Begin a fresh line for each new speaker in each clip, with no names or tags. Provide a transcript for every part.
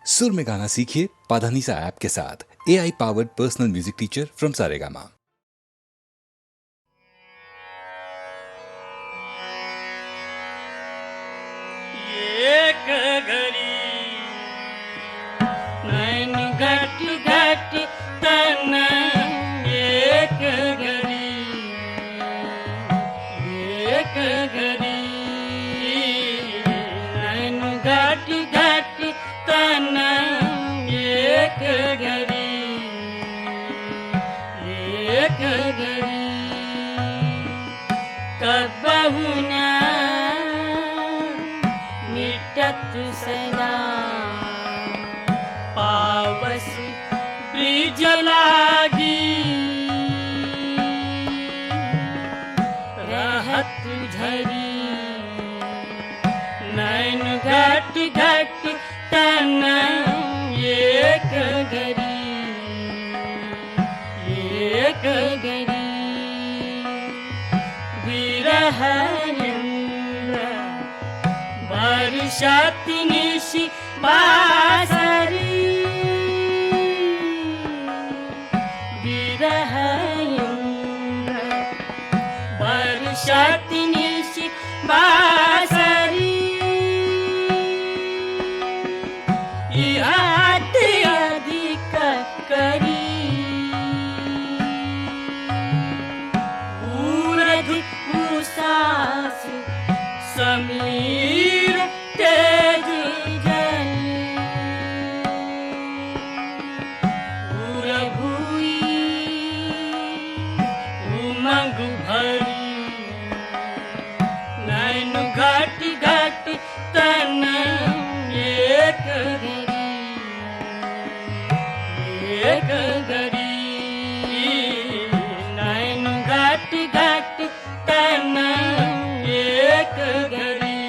सुर में गाना सीखिए पाधानीसा ऐप के साथ। AI powered personal music teacher from Saregama.
एक घड़ी नैन घट घट तन एक घड़ी नैन घट घट तन एक घड़ी कबहु न मिटत सदा पावस ब्रिज लागी रहत झरी नैन घट घट तन एक घड़ी विरह बरसात निशि बासरी विरह बरसात निशि बासरी इहात अधिक करी उरध उसास समीर तेज जनी उरभुई उमंग भरी नैन घट घट तन एक घड़ी नैन घट घट तन एक घड़ी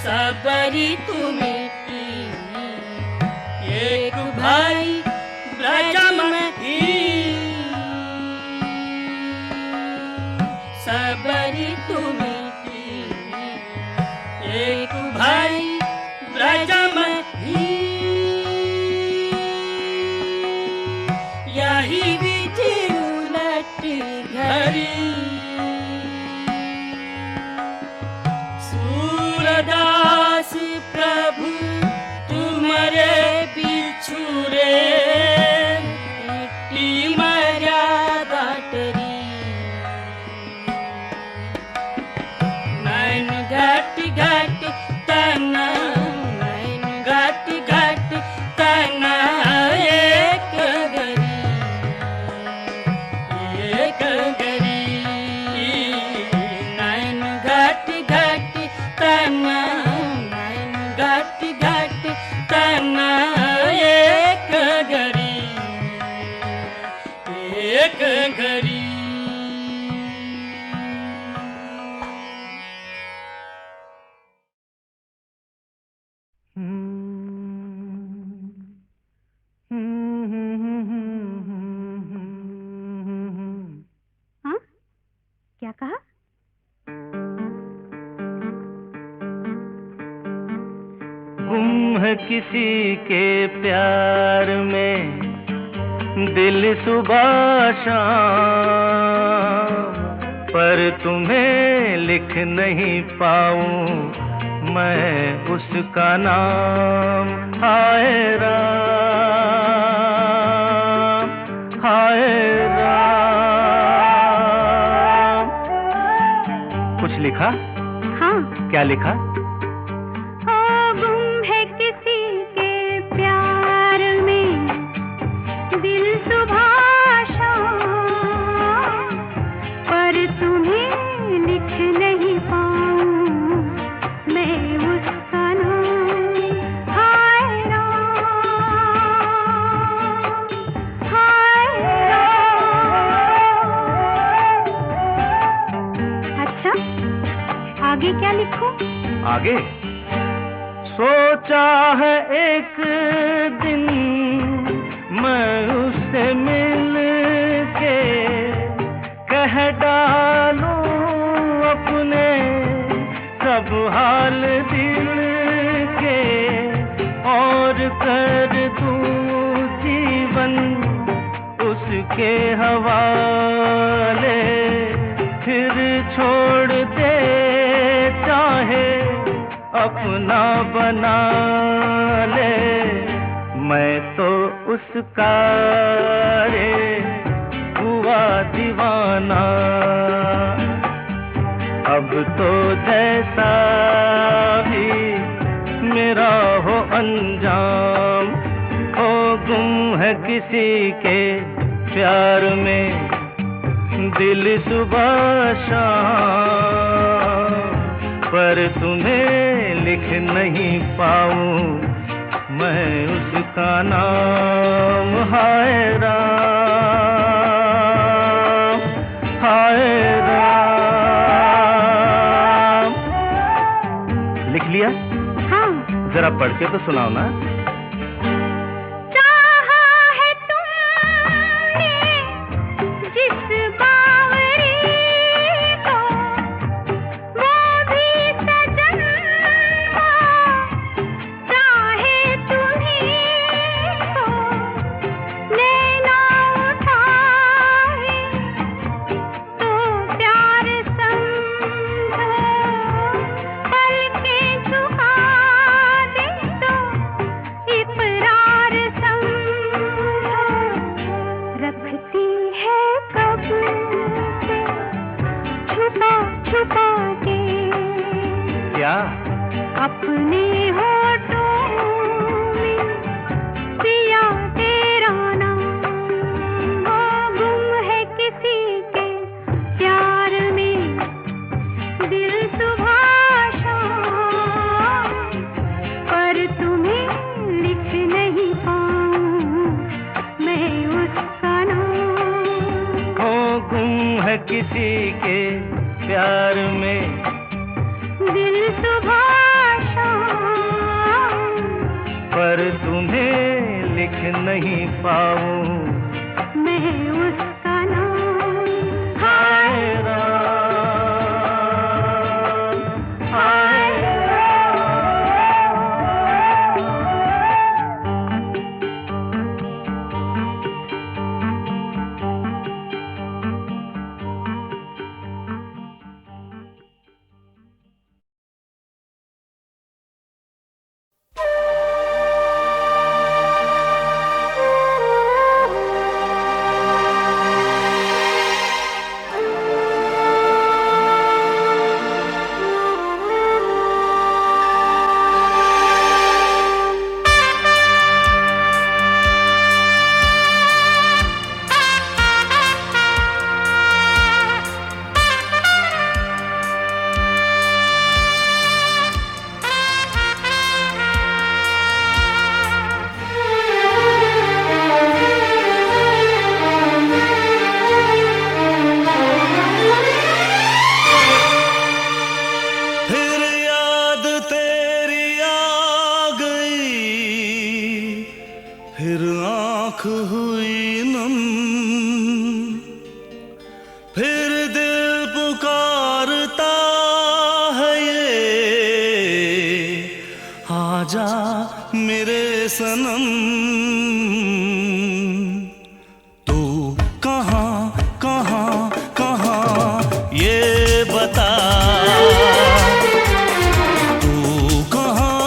सबरी तुम्हें एक भाई ब्रजम सबरी तुम्हें एक भाई ब्रजम यही विधि उलट घड़ी सूरदास प्रभु तुम्हारे बिछुरे मर्यादा टरी नैन घट घट तन नैन घट घट तन एक घड़ी नैन घट घट तन नैन घट घट तन एक घड़ी
हाँ? क्या कहा?
गुम है किसी के प्यार में दिल सुबह शाम, पर तुम्हें लिख नहीं पाऊं मैं उसका नाम। हाय राम हाय राम। कुछ लिखा?
हाँ।
क्या लिखा?
गुम है किसी के प्यार में दिल सुबह शाम, पर तुम्हें लिख नहीं पाऊं मैं उसका नाम। हाय राम हाय राम। अच्छा, आगे क्या लिखूं?
आगे सोचा है एक दिन मैं उससे मिल के कह डालूं अपने अब हाल दिल के और कर दूं जीवन उसके हवाले, फिर छोड़ दे चाहे अपना बना ले, मैं तो उसका रे हुआ दीवाना। अब तो जैसा भी मेरा हो अंजाम, हो गुम है किसी के प्यार में दिल सुबह शाम, पर तुम्हें लिख नहीं पाऊं मैं उसका नाम। हाय राम, हाय राम। लिख लिया?
हाँ।
जरा पढ़ के तो सुनाओ ना।
अपने होठों में पिया तेरा नाम, वो गुम है किसी के प्यार में दिल सुबह शाम, पर तुम्हें लिख नहीं पाऊं मैं उसका नाम।
वो गुम है किसी के प्यार में
दिल सुबह
पर तुम्हें लिख नहीं पाऊं
मैं उसका नाम।
हाय राम, हाय
सनम तू कहाँ कहाँ कहाँ ये बता, तू कहाँ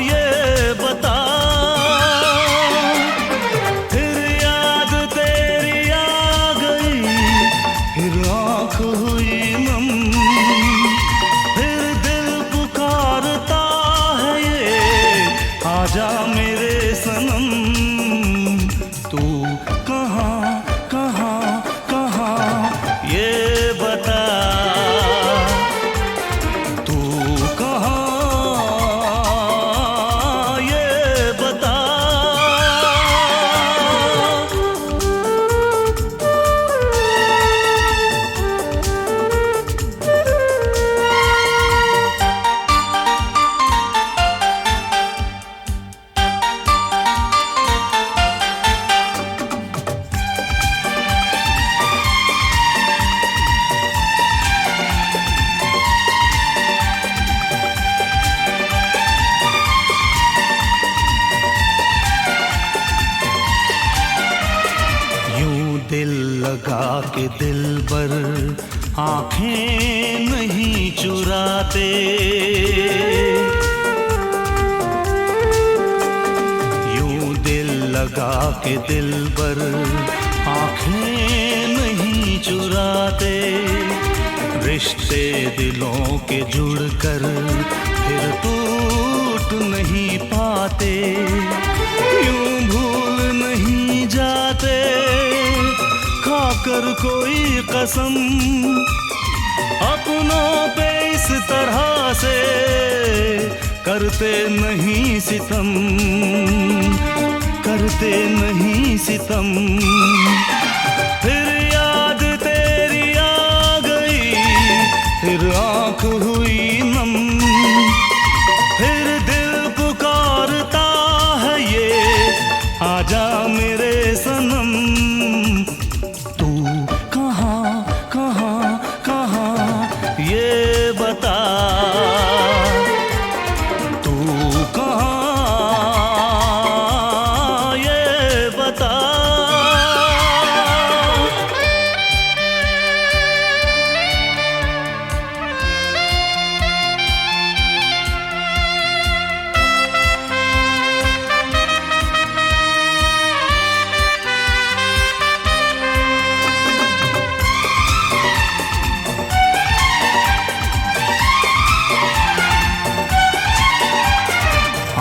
ये बता। फिर याद तेरी आ गई, फिर आँख हुई नम, फिर दिल पुकारता है ये आजा के दिलबर आंखें नहीं चुराते, यूं दिल लगा के दिलबर आंखें नहीं चुराते। रिश्ते दिलों के जुड़कर फिर टूट नहीं पाते, यूं भूल नहीं जाते खाकर कोई कसम। अपनों पे इस तरह से करते नहीं सितम, करते नहीं सितम। फिर याद तेरी आ गई, फिर आँख हुई नम, फिर दिल पुकारता है ये आजा मेरे सनम। तू कहाँ कहाँ कहाँ ये बता, तू कहाँ ये बता।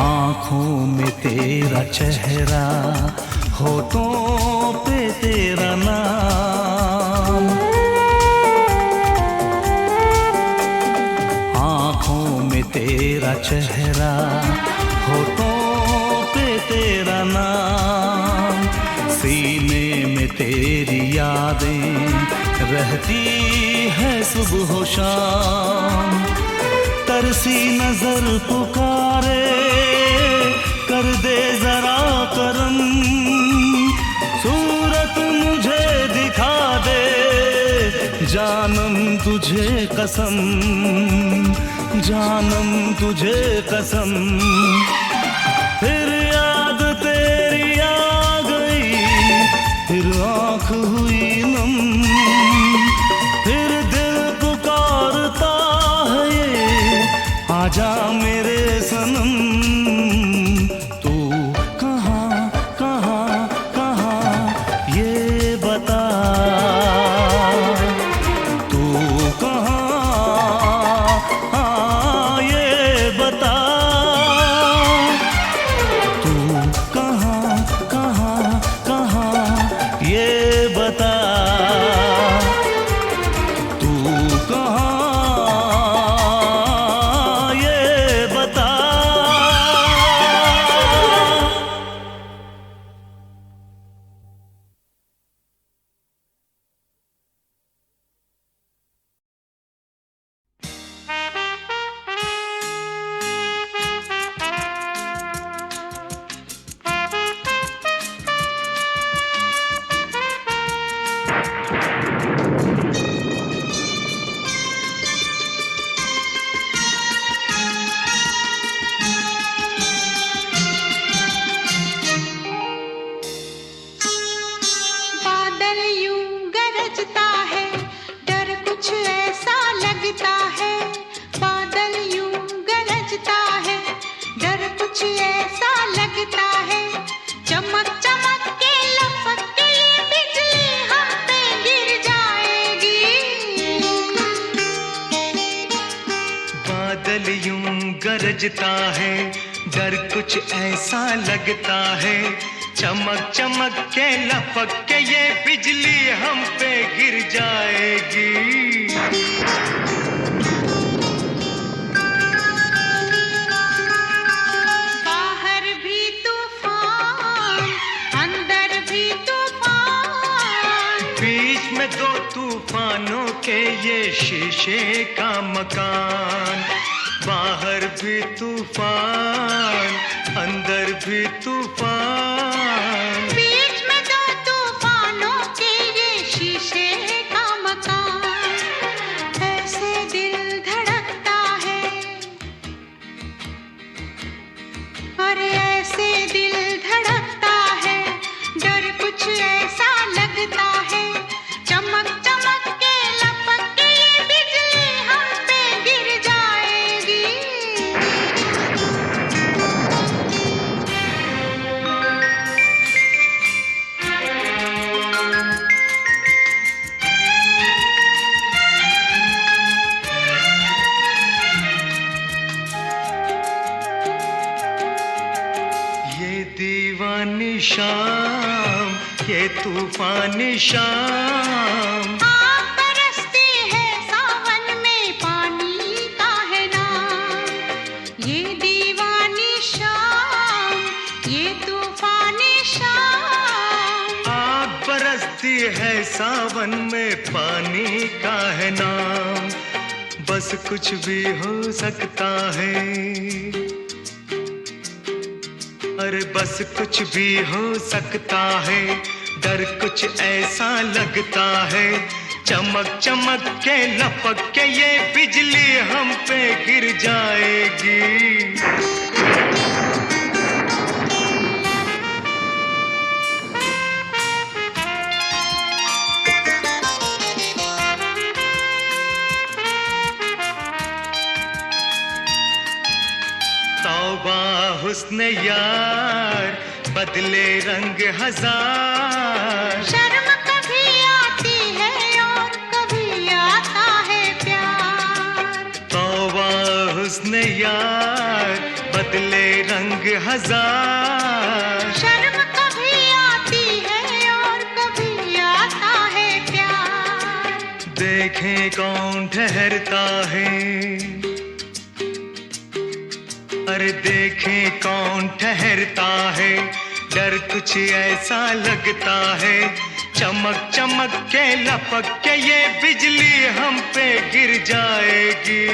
आँखों में तेरा चेहरा, होठों पे तेरा नाम, आँखों में तेरा चेहरा, होठों पे तेरा नाम। सीने में तेरी यादें रहती है सुबह शाम। तरसी नजर पुकारे कर दे जरा करम, सूरत मुझे दिखा दे जानम तुझे कसम, जानम तुझे कसम। फिर याद तेरी आ गई, फिर आँख हुई नम, फिर दिल पुकारता है ये आजा मेरे सनम। तू कहाँ कहाँ कहाँ ये बता, तू कहाँ ये बता। तू कहाँ कहाँ कहाँ ये बता, तू कहाँ ये बता।
बादल यूं गरजता है, डर कुछ ऐसा लगता है। बादल यूं गरजता है, डर कुछ ऐसा लगता है। चमक चमक के लपक के ये बिजली हम पे गिर जाएगी।
बादल यूं गरजता है, डर कुछ ऐसा लगता है। चमक चमक के लपक के ये बिजली हम पे गिर जाएगी।
बाहर भी तूफान, अंदर भी तूफान,
बीच में दो तूफानों के ये शीशे का मकान। बाहर भी तूफान, अंदर भी तूफान,
बीच में दो तूफानों के ये शीशे का मकान। ऐसे दिल धड़कता है, अरे ऐसे दिल धड़कता है, डर कुछ ऐसा लगता है। चमक
तूफानी शाम।
आग बरसती है सावन में, पानी का है नाम। ये दीवानी शाम, ये तूफानी शाम।
आग बरसती है सावन में, पानी का है नाम। बस कुछ भी हो सकता है, अरे बस कुछ भी हो सकता है। डर कुछ ऐसा लगता है, चमक चमक के लपक के ये बिजली हम पे गिर जाएगी। तौबा हुस्न यार, बदले रंग हजार।
शर्म कभी आती है और कभी आता है प्यार।
तौबा हुस्न यार, बदले रंग हजार।
शर्म कभी आती है और कभी आता है प्यार।
देखें कौन ठहरता है, अरे देखें कौन ठहरता है। डर कुछ ऐसा लगता है, चमक चमक के लपक के ये बिजली हम पे गिर जाएगी।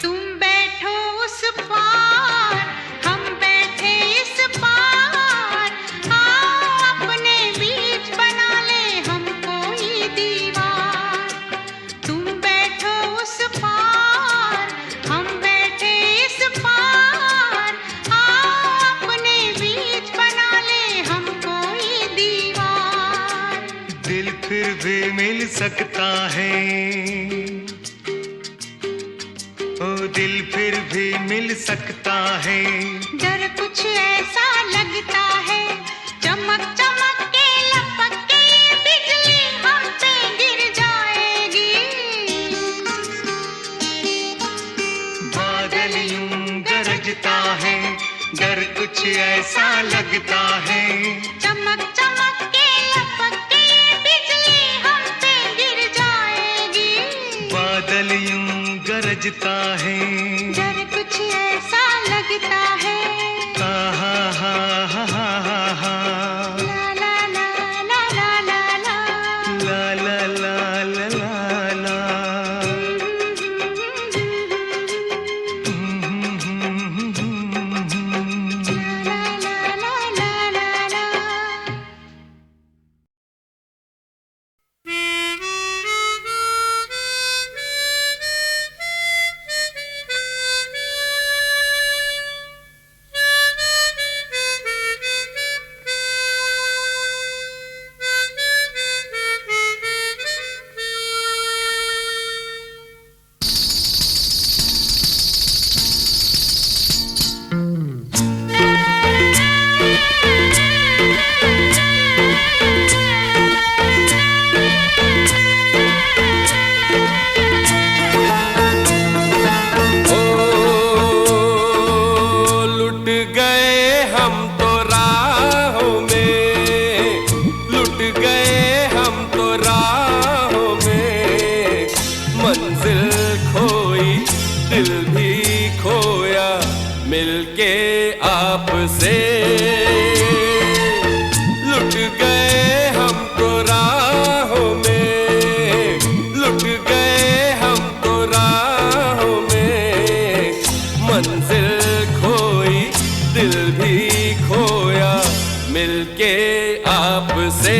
तुम बैठो उस पार, हम बैठे इस पार। आओ अपने बीच बना ले हम कोई दीवार। तुम बैठो उस पार, हम बैठे इस पार। आओ अपने बीच बना ले हम कोई दीवार।
दिल फिर भी मिल सकता है, ओ दिल फिर भी मिल सकता है।
डर कुछ ऐसा लगता है, चमक चमक के लपक के ये बिजली हम पे गिर जाएगी।
बादल यूं गरजता है, डर कुछ ऐसा लगता है।
चमक चमक के लपक के ये बिजली हम पे गिर जाएगी।
बादल यूं गरजता है,
डर कुछ ऐसा लगता है।
हा हा हा हा हा हा।
ला ला ला ला ला ला ला।
ला ला ला ला ला ला।
ला ला ला ला ला ला।
लुट गए हम तो राहों में, लुट गए हम तो राहों में। मंजिल खोई दिल भी खोया, मिलके आपसे। लुट गए हम तो राहों में, लुट गए हम तो राहों में। मंजिल खोई दिल भी खोया, मिलके आपसे।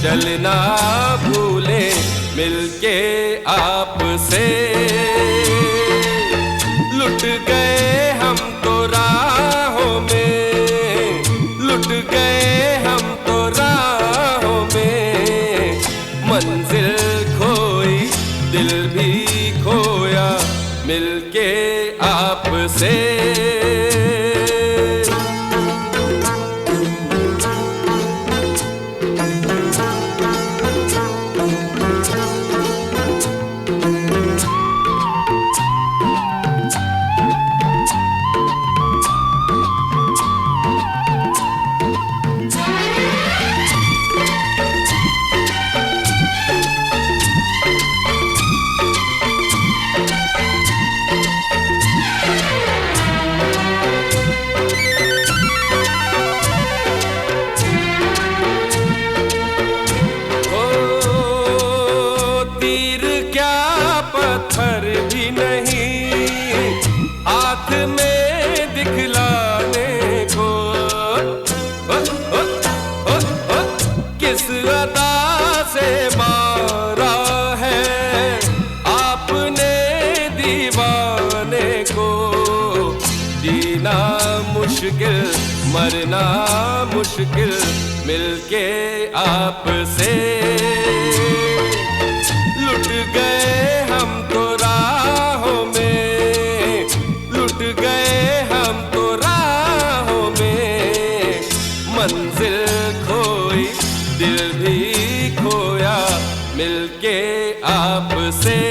चलना भूले मिलके आपसे। लुट गए हम तो राहों में, लुट गए हम तो राहों में, मंजिल खोई दिल भी खोया मिलके आपसे। पत्थर भी नहीं हाथ में दिखलाने को, किस अदा से मारा है आपने दीवाने को। जीना मुश्किल मरना मुश्किल मिलके आपसे। लुट गए हम तो राहों में, लुट गए हम तो राहों में, मंजिल खोई दिल भी खोया मिलके आपसे।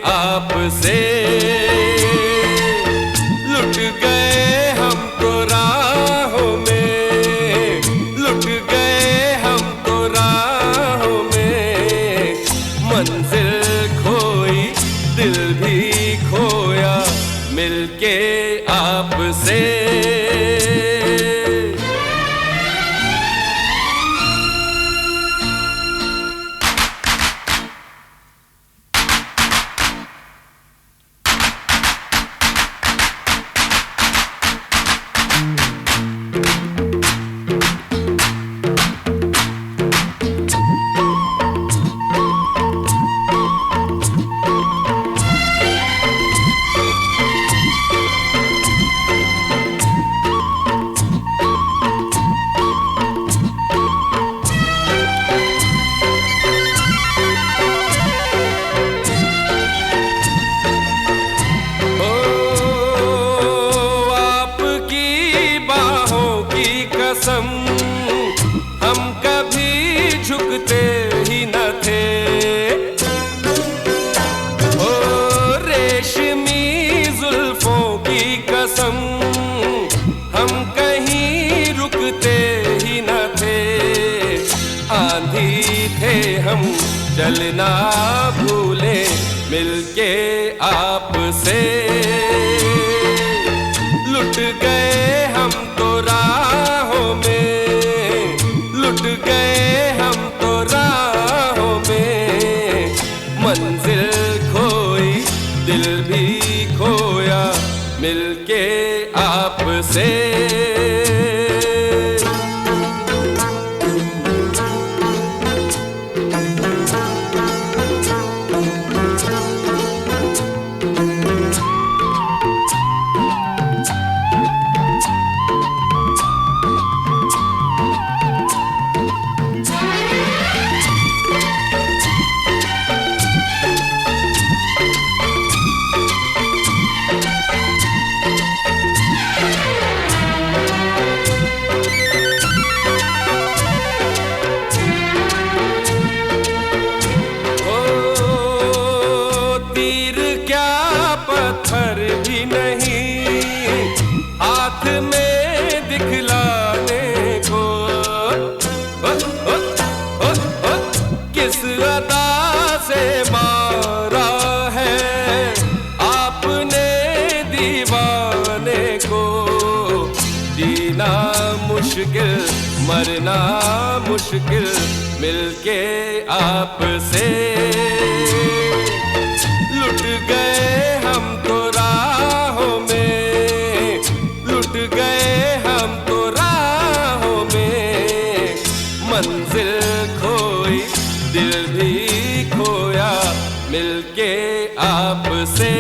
आपसे। लुट गए हम तो राहों में, लुट गए हम तो राहों में, मंजिल खोई दिल भी खोया मिलके आपसे। चलना भूले मिलके आपसे। लुट गए हम तो राहों में, लुट गए हम तो राहों में, मंजिल खोई दिल भी खोया मिलके आपसे। पत्थर भी नहीं हाथ में दिखलाने को, किस अदा से मारा है आपने दीवाने को। जीना मुश्किल मरना मुश्किल मिलके आपसे। लुट गए हम तो राहों में, लुट गए हम तो राहों में, मंजिल खोई दिल भी खोया मिलके आपसे।